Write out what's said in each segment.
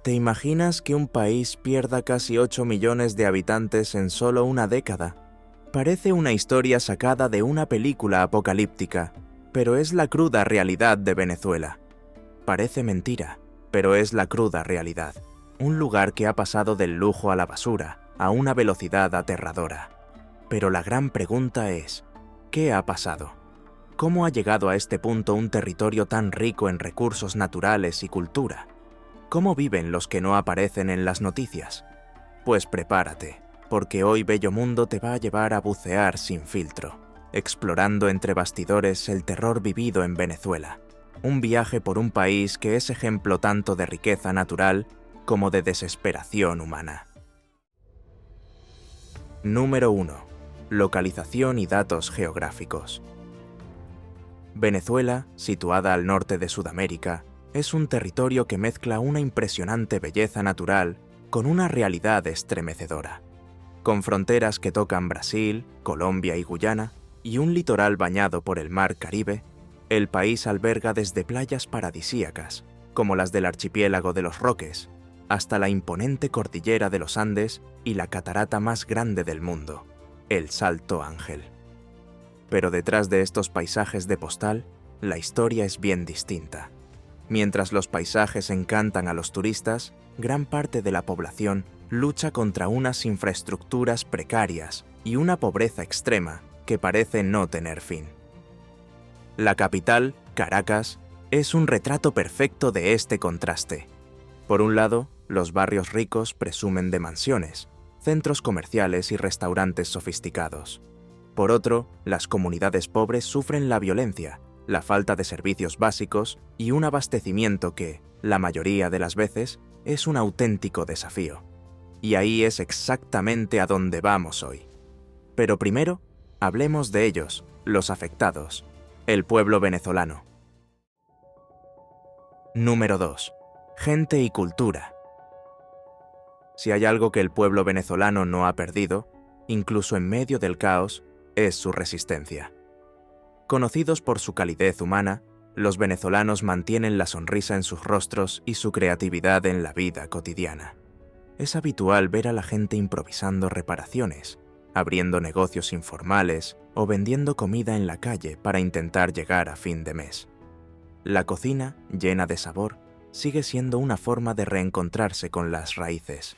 ¿Te imaginas que un país pierda casi 8 millones de habitantes en solo una década? Parece una historia sacada de una película apocalíptica, pero es la cruda realidad de Venezuela. Parece mentira, pero es la cruda realidad. Un lugar que ha pasado del lujo a la basura, a una velocidad aterradora. Pero la gran pregunta es, ¿qué ha pasado? ¿Cómo ha llegado a este punto un territorio tan rico en recursos naturales y cultura? ¿Cómo viven los que no aparecen en las noticias? Pues prepárate, porque hoy Bello Mundo te va a llevar a bucear sin filtro, explorando entre bastidores el terror vivido en Venezuela. Un viaje por un país que es ejemplo tanto de riqueza natural como de desesperación humana. Número 1. Localización y datos geográficos. Venezuela, situada al norte de Sudamérica, es un territorio que mezcla una impresionante belleza natural con una realidad estremecedora. Con fronteras que tocan Brasil, Colombia y Guyana, y un litoral bañado por el mar Caribe, el país alberga desde playas paradisíacas, como las del archipiélago de los Roques, hasta la imponente cordillera de los Andes y la catarata más grande del mundo, el Salto Ángel. Pero detrás de estos paisajes de postal, la historia es bien distinta. Mientras los paisajes encantan a los turistas, gran parte de la población lucha contra unas infraestructuras precarias y una pobreza extrema que parece no tener fin. La capital, Caracas, es un retrato perfecto de este contraste. Por un lado, los barrios ricos presumen de mansiones, centros comerciales y restaurantes sofisticados. Por otro, las comunidades pobres sufren la violencia, la falta de servicios básicos y un abastecimiento que, la mayoría de las veces, es un auténtico desafío. Y ahí es exactamente a donde vamos hoy. Pero primero, hablemos de ellos, los afectados, el pueblo venezolano. Número 2. Gente y cultura. Si hay algo que el pueblo venezolano no ha perdido, incluso en medio del caos, es su resistencia. Conocidos por su calidez humana, los venezolanos mantienen la sonrisa en sus rostros y su creatividad en la vida cotidiana. Es habitual ver a la gente improvisando reparaciones, abriendo negocios informales o vendiendo comida en la calle para intentar llegar a fin de mes. La cocina, llena de sabor, sigue siendo una forma de reencontrarse con las raíces.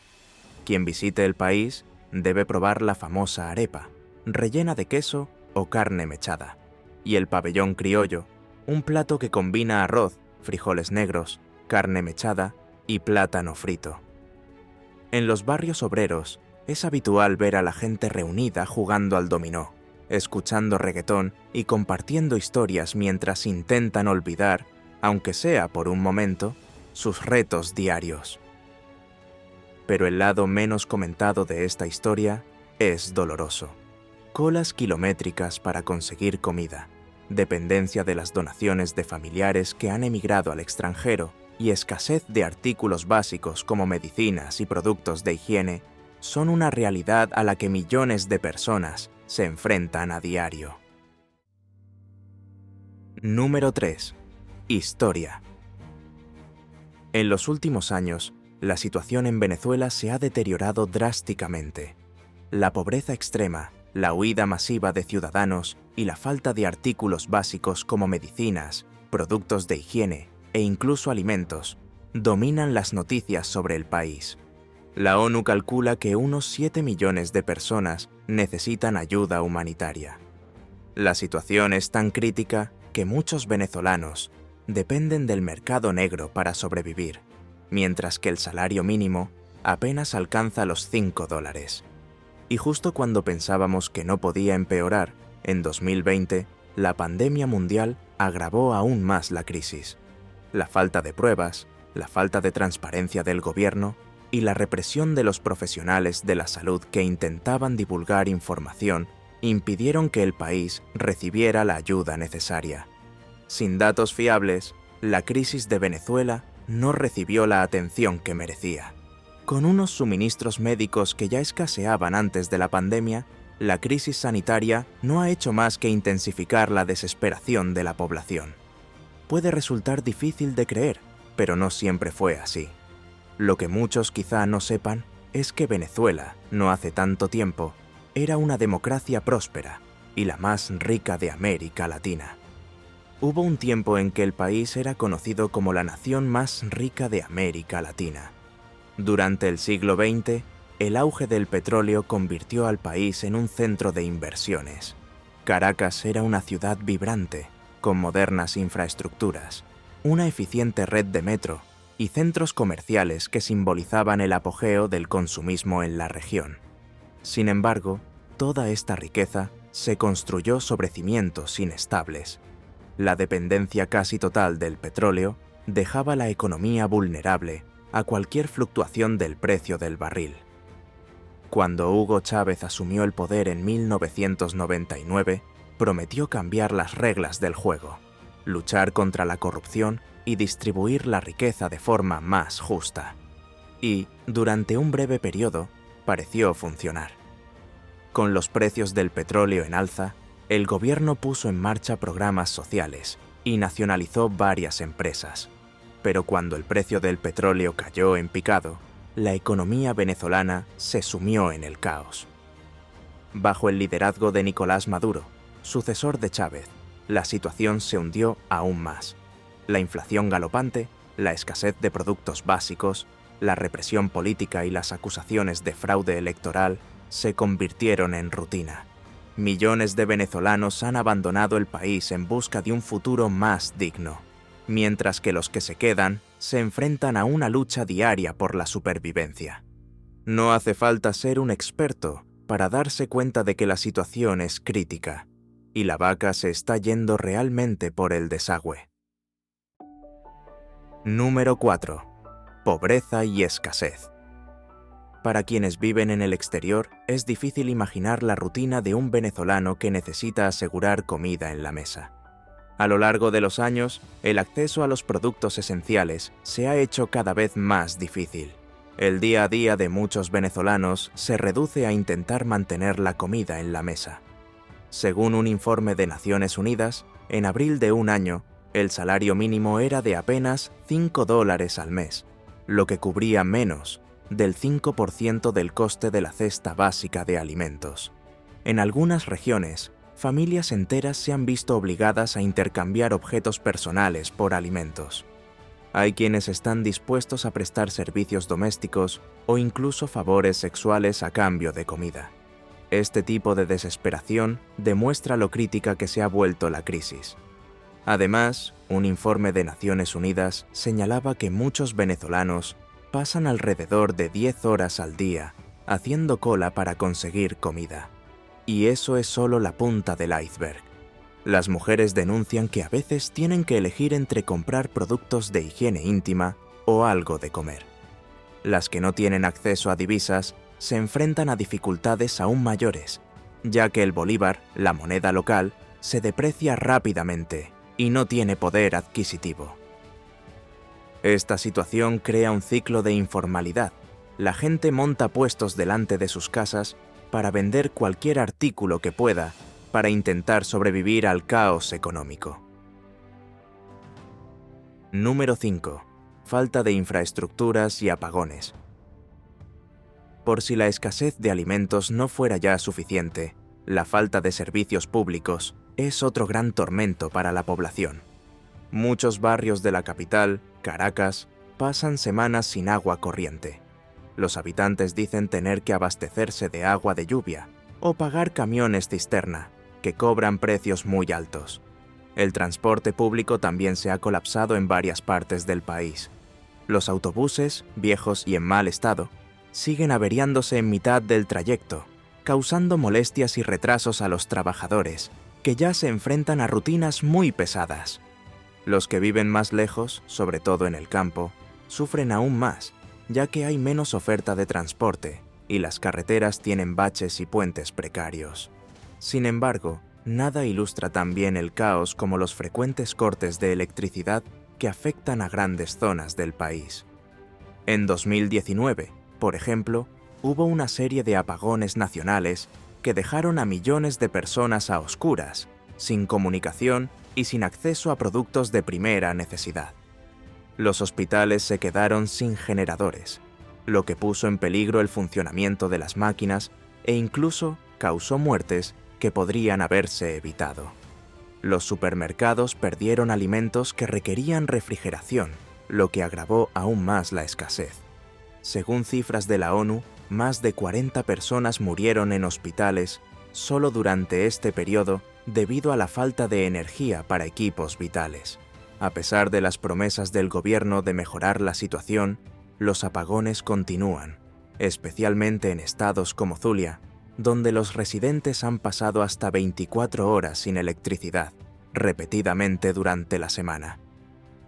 Quien visite el país debe probar la famosa arepa, rellena de queso o carne mechada, y el pabellón criollo, un plato que combina arroz, frijoles negros, carne mechada y plátano frito. En los barrios obreros es habitual ver a la gente reunida jugando al dominó, escuchando reggaetón y compartiendo historias mientras intentan olvidar, aunque sea por un momento, sus retos diarios. Pero el lado menos comentado de esta historia es doloroso. Colas kilométricas para conseguir comida, dependencia de las donaciones de familiares que han emigrado al extranjero y escasez de artículos básicos como medicinas y productos de higiene son una realidad a la que millones de personas se enfrentan a diario. Número 3. Historia. En los últimos años, la situación en Venezuela se ha deteriorado drásticamente. La pobreza extrema, la huida masiva de ciudadanos y la falta de artículos básicos como medicinas, productos de higiene e incluso alimentos dominan las noticias sobre el país. La ONU calcula que unos 7 millones de personas necesitan ayuda humanitaria. La situación es tan crítica que muchos venezolanos dependen del mercado negro para sobrevivir, mientras que el salario mínimo apenas alcanza los $5. Y justo cuando pensábamos que no podía empeorar, en 2020, la pandemia mundial agravó aún más la crisis. La falta de pruebas, la falta de transparencia del gobierno y la represión de los profesionales de la salud que intentaban divulgar información impidieron que el país recibiera la ayuda necesaria. Sin datos fiables, la crisis de Venezuela no recibió la atención que merecía. Con unos suministros médicos que ya escaseaban antes de la pandemia, la crisis sanitaria no ha hecho más que intensificar la desesperación de la población. Puede resultar difícil de creer, pero no siempre fue así. Lo que muchos quizá no sepan es que Venezuela, no hace tanto tiempo, era una democracia próspera y la más rica de América Latina. Hubo un tiempo en que el país era conocido como la nación más rica de América Latina. Durante el siglo XX, el auge del petróleo convirtió al país en un centro de inversiones. Caracas era una ciudad vibrante, con modernas infraestructuras, una eficiente red de metro y centros comerciales que simbolizaban el apogeo del consumismo en la región. Sin embargo, toda esta riqueza se construyó sobre cimientos inestables. La dependencia casi total del petróleo dejaba la economía vulnerable a cualquier fluctuación del precio del barril. Cuando Hugo Chávez asumió el poder en 1999, prometió cambiar las reglas del juego, luchar contra la corrupción y distribuir la riqueza de forma más justa. Y, durante un breve periodo, pareció funcionar. Con los precios del petróleo en alza, el gobierno puso en marcha programas sociales y nacionalizó varias empresas. Pero cuando el precio del petróleo cayó en picado, la economía venezolana se sumió en el caos. Bajo el liderazgo de Nicolás Maduro, sucesor de Chávez, la situación se hundió aún más. La inflación galopante, la escasez de productos básicos, la represión política y las acusaciones de fraude electoral se convirtieron en rutina. Millones de venezolanos han abandonado el país en busca de un futuro más digno, mientras que los que se quedan se enfrentan a una lucha diaria por la supervivencia. No hace falta ser un experto para darse cuenta de que la situación es crítica, y la vaca se está yendo realmente por el desagüe. Número 4. Pobreza y escasez. Para quienes viven en el exterior, es difícil imaginar la rutina de un venezolano que necesita asegurar comida en la mesa. A lo largo de los años, el acceso a los productos esenciales se ha hecho cada vez más difícil. El día a día de muchos venezolanos se reduce a intentar mantener la comida en la mesa. Según un informe de Naciones Unidas, en abril de un año, el salario mínimo era de apenas $5 al mes, lo que cubría menos del 5% del coste de la cesta básica de alimentos. En algunas regiones, familias enteras se han visto obligadas a intercambiar objetos personales por alimentos. Hay quienes están dispuestos a prestar servicios domésticos o incluso favores sexuales a cambio de comida. Este tipo de desesperación demuestra lo crítica que se ha vuelto la crisis. Además, un informe de Naciones Unidas señalaba que muchos venezolanos pasan alrededor de 10 horas al día haciendo cola para conseguir comida. Y eso es solo la punta del iceberg. Las mujeres denuncian que a veces tienen que elegir entre comprar productos de higiene íntima o algo de comer. Las que no tienen acceso a divisas se enfrentan a dificultades aún mayores, ya que el bolívar, la moneda local, se deprecia rápidamente y no tiene poder adquisitivo. Esta situación crea un ciclo de informalidad. La gente monta puestos delante de sus casas para vender cualquier artículo que pueda para intentar sobrevivir al caos económico. Número 5. Falta de infraestructuras y apagones. Por si la escasez de alimentos no fuera ya suficiente, la falta de servicios públicos es otro gran tormento para la población. Muchos barrios de la capital, Caracas, pasan semanas sin agua corriente. Los habitantes dicen tener que abastecerse de agua de lluvia o pagar camiones cisterna, que cobran precios muy altos. El transporte público también se ha colapsado en varias partes del país. Los autobuses, viejos y en mal estado, siguen averiándose en mitad del trayecto, causando molestias y retrasos a los trabajadores, que ya se enfrentan a rutinas muy pesadas. Los que viven más lejos, sobre todo en el campo, sufren aún más, ya que hay menos oferta de transporte y las carreteras tienen baches y puentes precarios. Sin embargo, nada ilustra tan bien el caos como los frecuentes cortes de electricidad que afectan a grandes zonas del país. En 2019, por ejemplo, hubo una serie de apagones nacionales que dejaron a millones de personas a oscuras, sin comunicación y sin acceso a productos de primera necesidad. Los hospitales se quedaron sin generadores, lo que puso en peligro el funcionamiento de las máquinas e incluso causó muertes que podrían haberse evitado. Los supermercados perdieron alimentos que requerían refrigeración, lo que agravó aún más la escasez. Según cifras de la ONU, más de 40 personas murieron en hospitales solo durante este periodo debido a la falta de energía para equipos vitales. A pesar de las promesas del gobierno de mejorar la situación, los apagones continúan, especialmente en estados como Zulia, donde los residentes han pasado hasta 24 horas sin electricidad, repetidamente durante la semana.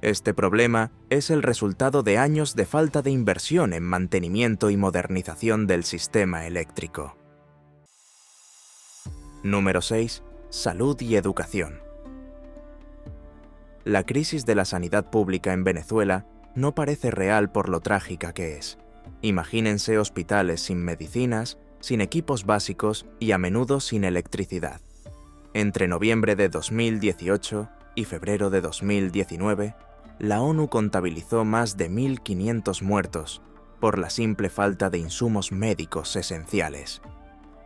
Este problema es el resultado de años de falta de inversión en mantenimiento y modernización del sistema eléctrico. Número 6. Salud y educación. La crisis de la sanidad pública en Venezuela no parece real por lo trágica que es. Imagínense hospitales sin medicinas, sin equipos básicos y a menudo sin electricidad. Entre noviembre de 2018 y febrero de 2019, la ONU contabilizó más de 1.500 muertos por la simple falta de insumos médicos esenciales.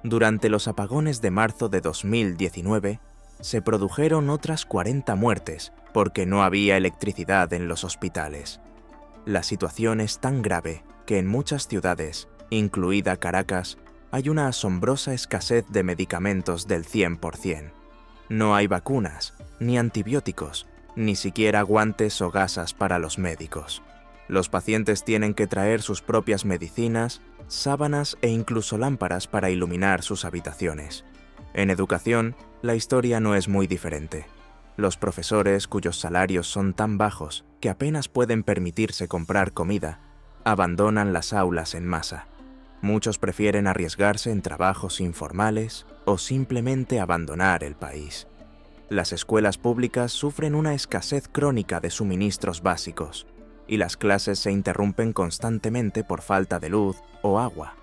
Durante los apagones de marzo de 2019, se produjeron otras 40 muertes porque no había electricidad en los hospitales. La situación es tan grave que en muchas ciudades, incluida Caracas, hay una asombrosa escasez de medicamentos del 100%. No hay vacunas, ni antibióticos, ni siquiera guantes o gasas para los médicos. Los pacientes tienen que traer sus propias medicinas, sábanas e incluso lámparas para iluminar sus habitaciones. En educación, la historia no es muy diferente. Los profesores, cuyos salarios son tan bajos que apenas pueden permitirse comprar comida, abandonan las aulas en masa. Muchos prefieren arriesgarse en trabajos informales o simplemente abandonar el país. Las escuelas públicas sufren una escasez crónica de suministros básicos, y las clases se interrumpen constantemente por falta de luz o agua.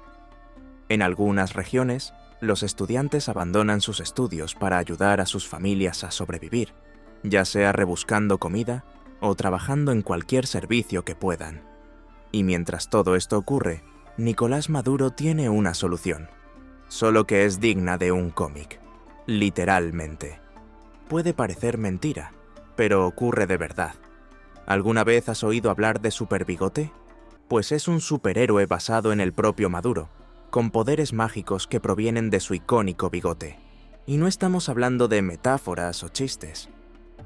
En algunas regiones, los estudiantes abandonan sus estudios para ayudar a sus familias a sobrevivir, ya sea rebuscando comida o trabajando en cualquier servicio que puedan. Y mientras todo esto ocurre, Nicolás Maduro tiene una solución, solo que es digna de un cómic, literalmente. Puede parecer mentira, pero ocurre de verdad. ¿Alguna vez has oído hablar de Super Bigote? Pues es un superhéroe basado en el propio Maduro, con poderes mágicos que provienen de su icónico bigote. Y no estamos hablando de metáforas o chistes.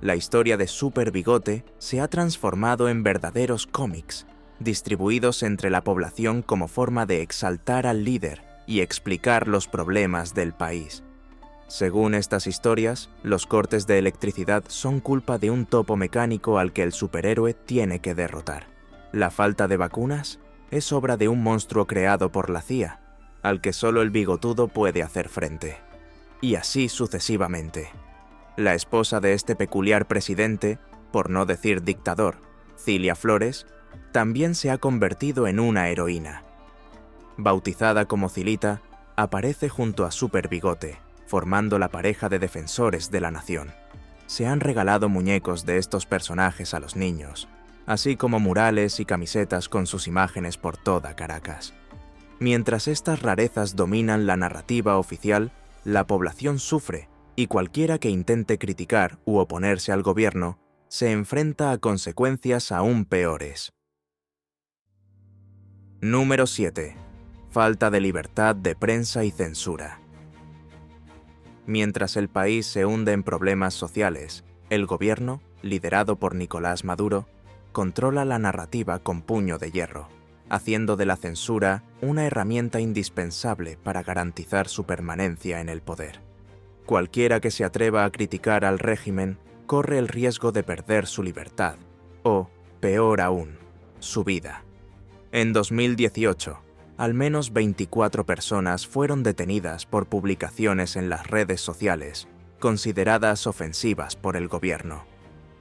La historia de Super Bigote se ha transformado en verdaderos cómics, distribuidos entre la población como forma de exaltar al líder y explicar los problemas del país. Según estas historias, los cortes de electricidad son culpa de un topo mecánico al que el superhéroe tiene que derrotar. La falta de vacunas es obra de un monstruo creado por la CIA, al que solo el bigotudo puede hacer frente. Y así sucesivamente. La esposa de este peculiar presidente, por no decir dictador, Cilia Flores, también se ha convertido en una heroína. Bautizada como Cilita, aparece junto a Super Bigote, formando la pareja de defensores de la nación. Se han regalado muñecos de estos personajes a los niños, así como murales y camisetas con sus imágenes por toda Caracas. Mientras estas rarezas dominan la narrativa oficial, la población sufre y cualquiera que intente criticar u oponerse al gobierno se enfrenta a consecuencias aún peores. Número 7. Falta de libertad de prensa y censura. Mientras el país se hunde en problemas sociales, el gobierno, liderado por Nicolás Maduro, controla la narrativa con puño de hierro, haciendo de la censura una herramienta indispensable para garantizar su permanencia en el poder. Cualquiera que se atreva a criticar al régimen corre el riesgo de perder su libertad, o, peor aún, su vida. En 2018, al menos 24 personas fueron detenidas por publicaciones en las redes sociales, consideradas ofensivas por el gobierno.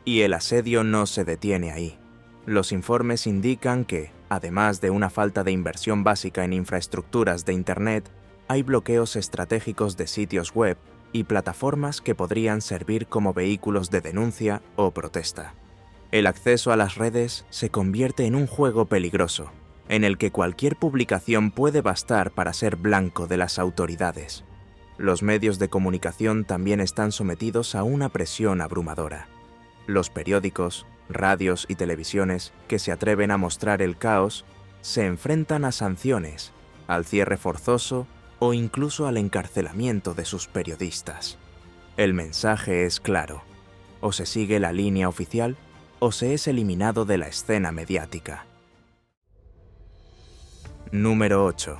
Y el asedio no se detiene ahí. Los informes indican que, además de una falta de inversión básica en infraestructuras de Internet, hay bloqueos estratégicos de sitios web y plataformas que podrían servir como vehículos de denuncia o protesta. El acceso a las redes se convierte en un juego peligroso, en el que cualquier publicación puede bastar para ser blanco de las autoridades. Los medios de comunicación también están sometidos a una presión abrumadora. Los periódicos, radios y televisiones que se atreven a mostrar el caos se enfrentan a sanciones, al cierre forzoso o incluso al encarcelamiento de sus periodistas. El mensaje es claro: o se sigue la línea oficial o se es eliminado de la escena mediática. Número 8.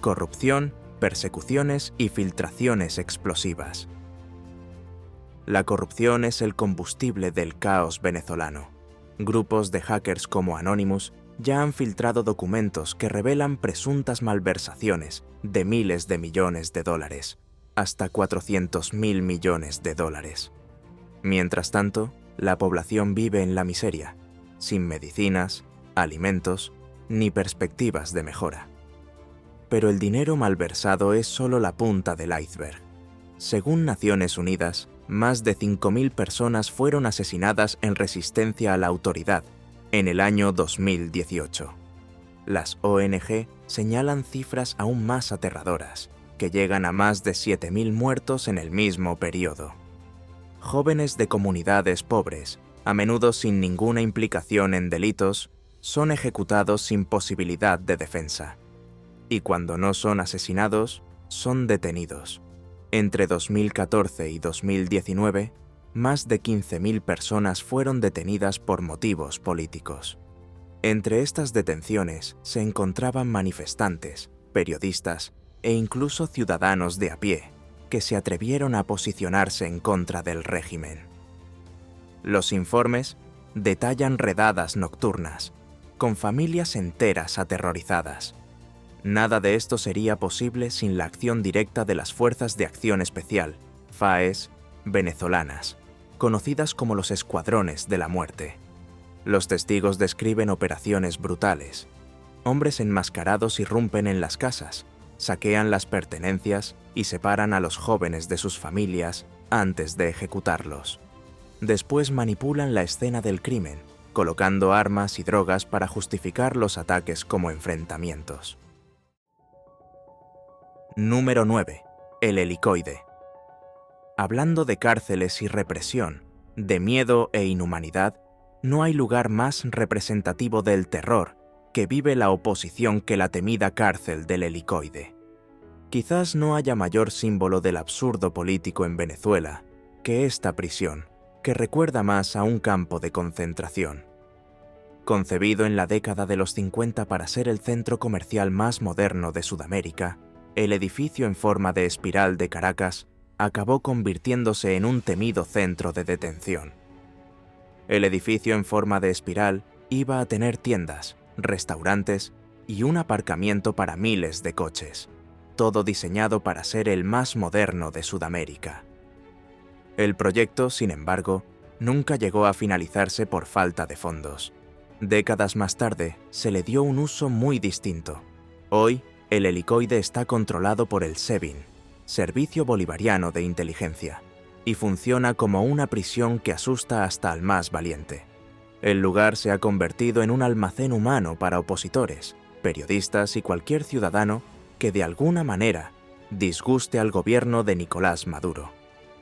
Corrupción, persecuciones y filtraciones explosivas. La corrupción es el combustible del caos venezolano. Grupos de hackers como Anonymous ya han filtrado documentos que revelan presuntas malversaciones de miles de millones de dólares, hasta 400.000 millones de dólares. Mientras tanto, la población vive en la miseria, sin medicinas, alimentos, ni perspectivas de mejora. Pero el dinero malversado es solo la punta del iceberg. Según Naciones Unidas, más de 5.000 personas fueron asesinadas en resistencia a la autoridad en el año 2018. Las ONG señalan cifras aún más aterradoras, que llegan a más de 7.000 muertos en el mismo periodo. Jóvenes de comunidades pobres, a menudo sin ninguna implicación en delitos, son ejecutados sin posibilidad de defensa. Y cuando no son asesinados, son detenidos. Entre 2014 y 2019, más de 15.000 personas fueron detenidas por motivos políticos. Entre estas detenciones se encontraban manifestantes, periodistas e incluso ciudadanos de a pie, que se atrevieron a posicionarse en contra del régimen. Los informes detallan redadas nocturnas, con familias enteras aterrorizadas. Nada de esto sería posible sin la acción directa de las Fuerzas de Acción Especial, FAES, venezolanas, conocidas como los Escuadrones de la Muerte. Los testigos describen operaciones brutales. Hombres enmascarados irrumpen en las casas, saquean las pertenencias y separan a los jóvenes de sus familias antes de ejecutarlos. Después manipulan la escena del crimen, colocando armas y drogas para justificar los ataques como enfrentamientos. Número 9. El helicoide. Hablando de cárceles y represión, de miedo e inhumanidad, no hay lugar más representativo del terror que vive la oposición que la temida cárcel del helicoide. Quizás no haya mayor símbolo del absurdo político en Venezuela que esta prisión, que recuerda más a un campo de concentración. Concebido en la década de los 50 para ser el centro comercial más moderno de Sudamérica, el edificio en forma de espiral de Caracas acabó convirtiéndose en un temido centro de detención. El edificio en forma de espiral iba a tener tiendas, restaurantes y un aparcamiento para miles de coches, todo diseñado para ser el más moderno de Sudamérica. El proyecto, sin embargo, nunca llegó a finalizarse por falta de fondos. Décadas más tarde, se le dio un uso muy distinto. Hoy, el helicoide está controlado por el SEBIN, Servicio Bolivariano de Inteligencia, y funciona como una prisión que asusta hasta al más valiente. El lugar se ha convertido en un almacén humano para opositores, periodistas y cualquier ciudadano que de alguna manera disguste al gobierno de Nicolás Maduro,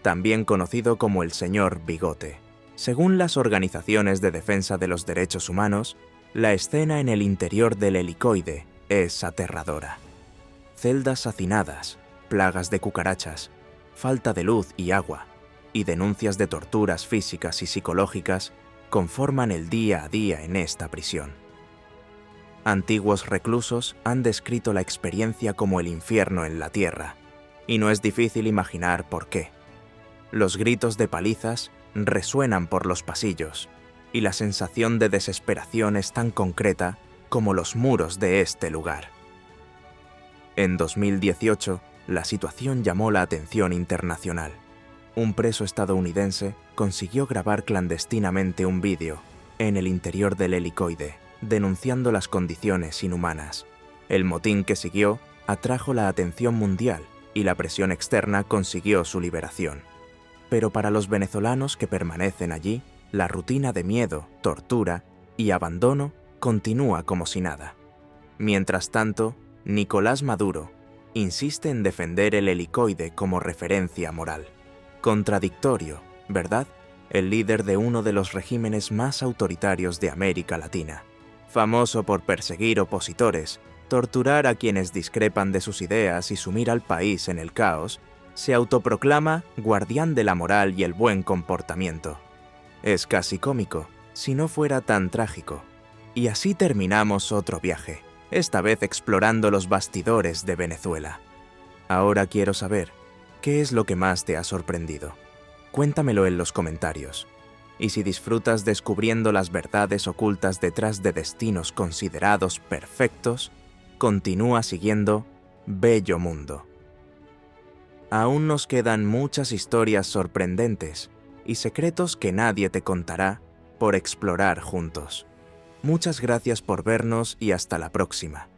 también conocido como el señor Bigote. Según las organizaciones de defensa de los derechos humanos, la escena en el interior del helicoide es aterradora. Celdas hacinadas, plagas de cucarachas, falta de luz y agua, y denuncias de torturas físicas y psicológicas conforman el día a día en esta prisión. Antiguos reclusos han descrito la experiencia como el infierno en la tierra, y no es difícil imaginar por qué. Los gritos de palizas resuenan por los pasillos, y la sensación de desesperación es tan concreta como los muros de este lugar. En 2018, la situación llamó la atención internacional. Un preso estadounidense consiguió grabar clandestinamente un vídeo en el interior del helicoide, denunciando las condiciones inhumanas. El motín que siguió atrajo la atención mundial y la presión externa consiguió su liberación. Pero para los venezolanos que permanecen allí, la rutina de miedo, tortura y abandono continúa como si nada. Mientras tanto, Nicolás Maduro insiste en defender el helicoide como referencia moral. Contradictorio, ¿verdad? El líder de uno de los regímenes más autoritarios de América Latina, famoso por perseguir opositores, torturar a quienes discrepan de sus ideas y sumir al país en el caos, se autoproclama guardián de la moral y el buen comportamiento. Es casi cómico, si no fuera tan trágico. Y así terminamos otro viaje, esta vez explorando los bastidores de Venezuela. Ahora quiero saber, ¿qué es lo que más te ha sorprendido? Cuéntamelo en los comentarios. Y si disfrutas descubriendo las verdades ocultas detrás de destinos considerados perfectos, continúa siguiendo Bello Mundo. Aún nos quedan muchas historias sorprendentes y secretos que nadie te contará por explorar juntos. Muchas gracias por vernos y hasta la próxima.